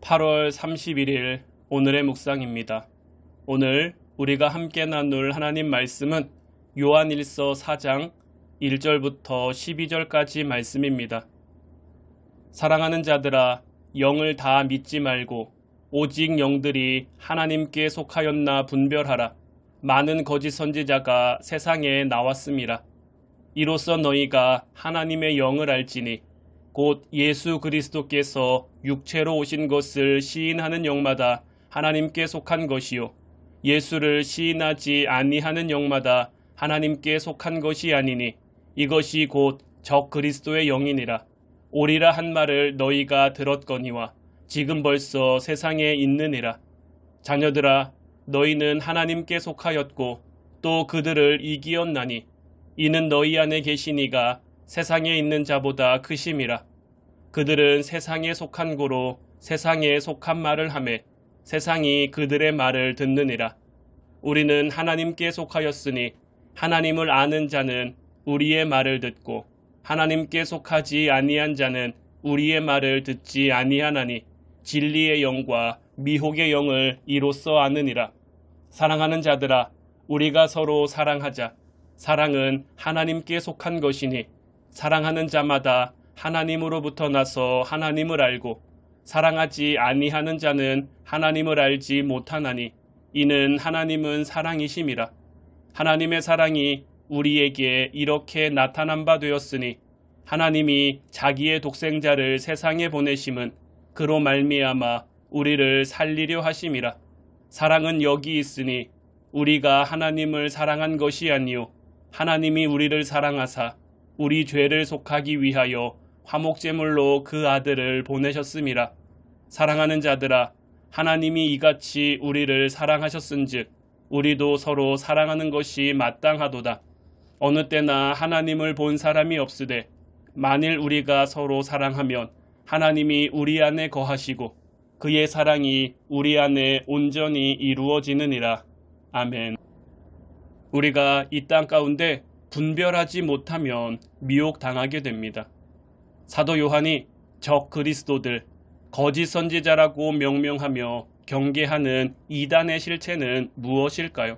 (8월 31일) 오늘의 묵상입니다. 오늘 우리가 함께 나눌 하나님 말씀은 요한일서 4장 1절부터 12절까지 말씀입니다. 사랑하는 자들아, 영을 다 믿지 말고 오직 영들이 하나님께 속하였나 분별하라. 많은 거짓 선지자가 세상에 나왔음이라. 이로써 너희가 하나님의 영을 알지니 곧 예수 그리스도께서 육체로 오신 것을 시인하는 영마다 하나님께 속한 것이요 예수를 시인하지 아니하는 영마다 하나님께 속한 것이 아니니 이것이 곧 적 그리스도의 영이니라. 오리라 한 말을 너희가 들었거니와 지금 벌써 세상에 있느니라. 자녀들아, 너희는 하나님께 속하였고 또 그들을 이기었나니 이는 너희 안에 계시니가 세상에 있는 자보다 크심이라. 그들은 세상에 속한 고로 세상에 속한 말을 하매 세상이 그들의 말을 듣느니라. 우리는 하나님께 속하였으니 하나님을 아는 자는 우리의 말을 듣고 하나님께 속하지 아니한 자는 우리의 말을 듣지 아니하나니 진리의 영과 미혹의 영을 이로써 아느니라. 사랑하는 자들아, 우리가 서로 사랑하자. 사랑은 하나님께 속한 것이니 사랑하는 자마다 하나님으로부터 나서 하나님을 알고 사랑하지 아니하는 자는 하나님을 알지 못하나니 이는 하나님은 사랑이심이라. 하나님의 사랑이 우리에게 이렇게 나타난 바 되었으니 하나님이 자기의 독생자를 세상에 보내심은 그로 말미암아 우리를 살리려 하심이라. 사랑은 여기 있으니 우리가 하나님을 사랑한 것이 아니요 하나님이 우리를 사랑하사 우리 죄를 속하기 위하여 화목제물로 그 아들을 보내셨음이라. 사랑하는 자들아, 하나님이 이같이 우리를 사랑하셨은즉 우리도 서로 사랑하는 것이 마땅하도다. 어느 때나 하나님을 본 사람이 없으되 만일 우리가 서로 사랑하면 하나님이 우리 안에 거하시고 그의 사랑이 우리 안에 온전히 이루어지느니라. 아멘. 우리가 이 땅 가운데 분별하지 못하면 미혹당하게 됩니다. 사도 요한이 적 그리스도들, 거짓 선지자라고 명명하며 경계하는 이단의 실체는 무엇일까요?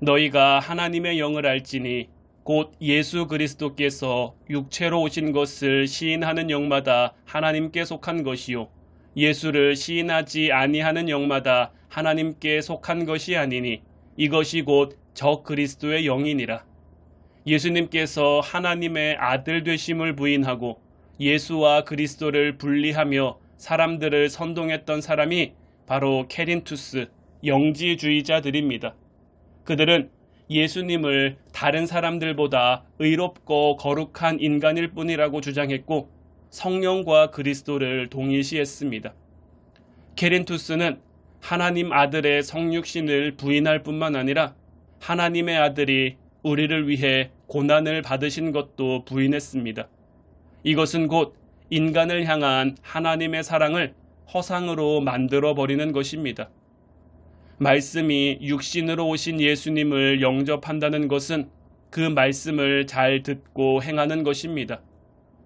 너희가 하나님의 영을 알지니 곧 예수 그리스도께서 육체로 오신 것을 시인하는 영마다 하나님께 속한 것이요 예수를 시인하지 아니하는 영마다 하나님께 속한 것이 아니니 이것이 곧 적 그리스도의 영이니라. 예수님께서 하나님의 아들 되심을 부인하고 예수와 그리스도를 분리하며 사람들을 선동했던 사람이 바로 케린투스, 영지주의자들입니다. 그들은 예수님을 다른 사람들보다 의롭고 거룩한 인간일 뿐이라고 주장했고 성령과 그리스도를 동일시했습니다. 케린투스는 하나님 아들의 성육신을 부인할 뿐만 아니라 하나님의 아들이 우리를 위해 고난을 받으신 것도 부인했습니다. 이것은 곧 인간을 향한 하나님의 사랑을 허상으로 만들어버리는 것입니다. 말씀이 육신으로 오신 예수님을 영접한다는 것은 그 말씀을 잘 듣고 행하는 것입니다.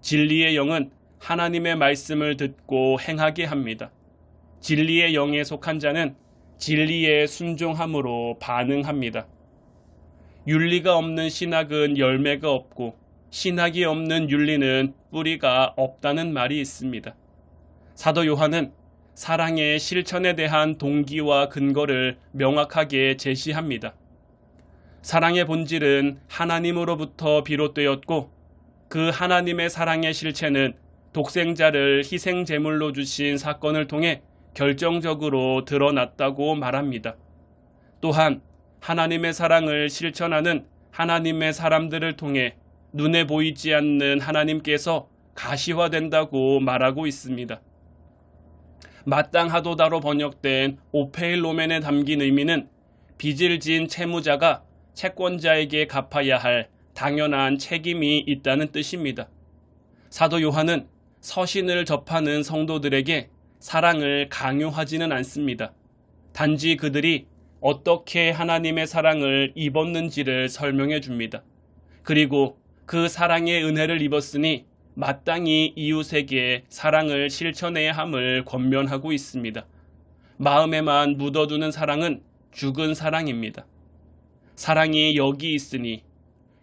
진리의 영은 하나님의 말씀을 듣고 행하게 합니다. 진리의 영에 속한 자는 진리에 순종함으로 반응합니다. 윤리가 없는 신학은 열매가 없고 신학이 없는 윤리는 뿌리가 없다는 말이 있습니다. 사도 요한은 사랑의 실천에 대한 동기와 근거를 명확하게 제시합니다. 사랑의 본질은 하나님으로부터 비롯되었고 그 하나님의 사랑의 실체는 독생자를 희생 제물로 주신 사건을 통해 결정적으로 드러났다고 말합니다. 또한 하나님의 사랑을 실천하는 하나님의 사람들을 통해 눈에 보이지 않는 하나님께서 가시화된다고 말하고 있습니다. 마땅하도다로 번역된 오페일로멘에 담긴 의미는 빚을 진 채무자가 채권자에게 갚아야 할 당연한 책임이 있다는 뜻입니다. 사도 요한은 서신을 접하는 성도들에게 사랑을 강요하지는 않습니다. 단지 그들이 어떻게 하나님의 사랑을 입었는지를 설명해 줍니다. 그리고 그 사랑의 은혜를 입었으니 마땅히 이웃에게 사랑을 실천해야 함을 권면하고 있습니다. 마음에만 묻어두는 사랑은 죽은 사랑입니다. 사랑이 여기 있으니,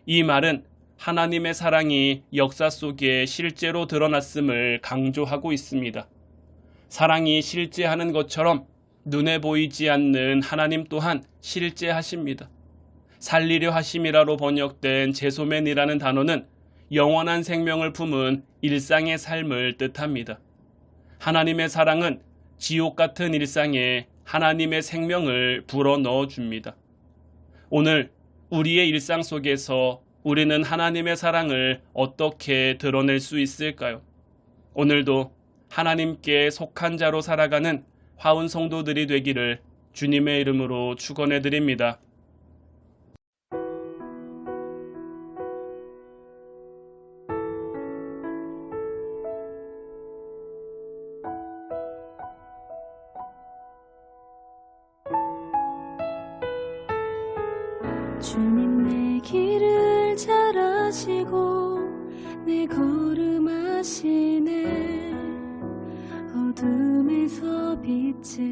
이 말은 하나님의 사랑이 역사 속에 실제로 드러났음을 강조하고 있습니다. 사랑이 실제하는 것처럼 눈에 보이지 않는 하나님 또한 실제하십니다. 살리려 하심이라로 번역된 제소맨이라는 단어는 영원한 생명을 품은 일상의 삶을 뜻합니다. 하나님의 사랑은 지옥 같은 일상에 하나님의 생명을 불어넣어 줍니다. 오늘 우리의 일상 속에서 우리는 하나님의 사랑을 어떻게 드러낼 수 있을까요? 오늘도 하나님께 속한 자로 살아가는 화운 성도들이 되기를 주님의 이름으로 축원해 드립니다. 주님 내 길을 잘 아시고 내 걸음 아시네. 어둠에서 빛을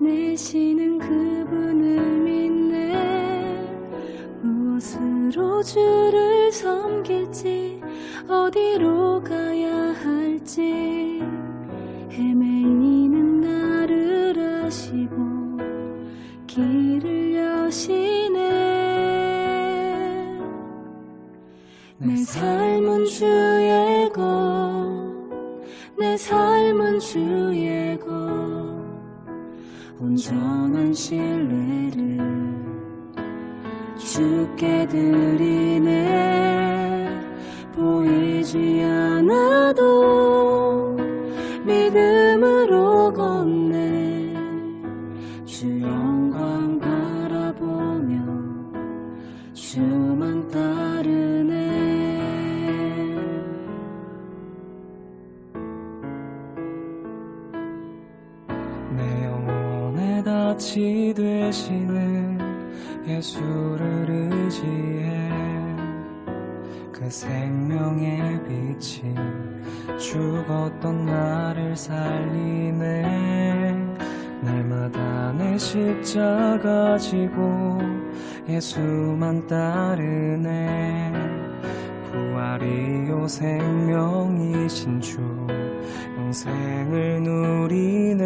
내시는 그분을 믿네. 무엇으로 주를 섬길지 어디로 가야 할지 헤매이는 나를 아시고 길을 여시네. 내 삶은 주의 것, 내 삶은 주의 것, 온전한 신뢰를 주께 드리네. 보이지 않아도 믿음으로 걷네. 주 영광 바라보며 주만 따르네. 내 영혼의 닻이 되시는 예수를 의지해. 그 생명의 빛이 죽었던 나를 살리네. 날마다 내 십자가 지고 예수만 따르네. 부활이요 생명이신 주 영생을 누리네.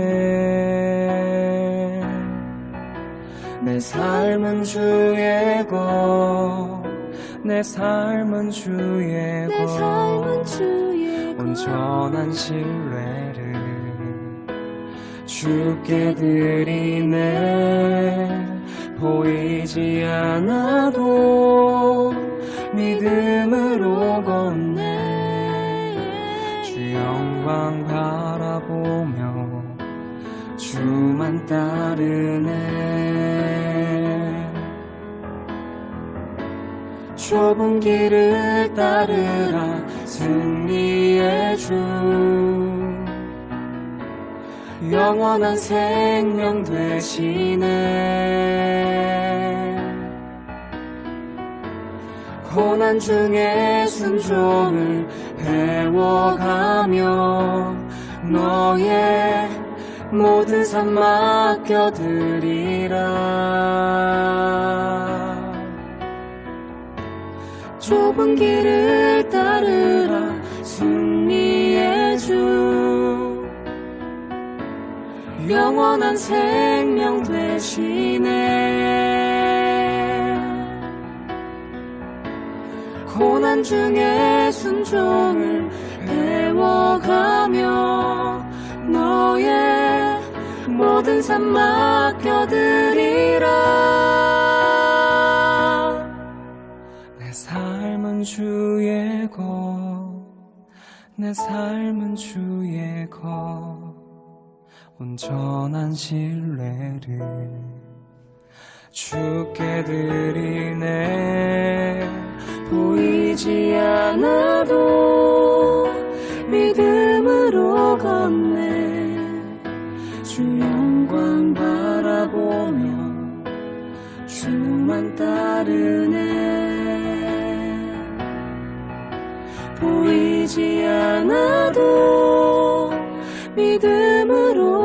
내 삶은 주의 것, 내 삶은 주의 내 삶은 주의 것, 온전한 신뢰를 주께 드리네. 보이지 않아도 믿음으로 걷네. 주 영광 바라보며 주만 따르네. 좁은 길을 따르라 승리의 주. 영원한 생명 되시네. 고난 중에 순종을 배워가며 너의 모든 삶 맡겨드리라. 좁은 길을 따르라 승리의 주. 영원한 생명 되시네. 고난 중에 순종을 배워가며 너의 모든 삶 맡겨드리라. 내 삶은 주의 것, 내 삶은 주의 것, 온전한 신뢰를 주께 드리네. 보이지 않아도 믿음으로 걷네. 주 영광 바라보며 주만 따르네. 보이지 않아도 믿음으로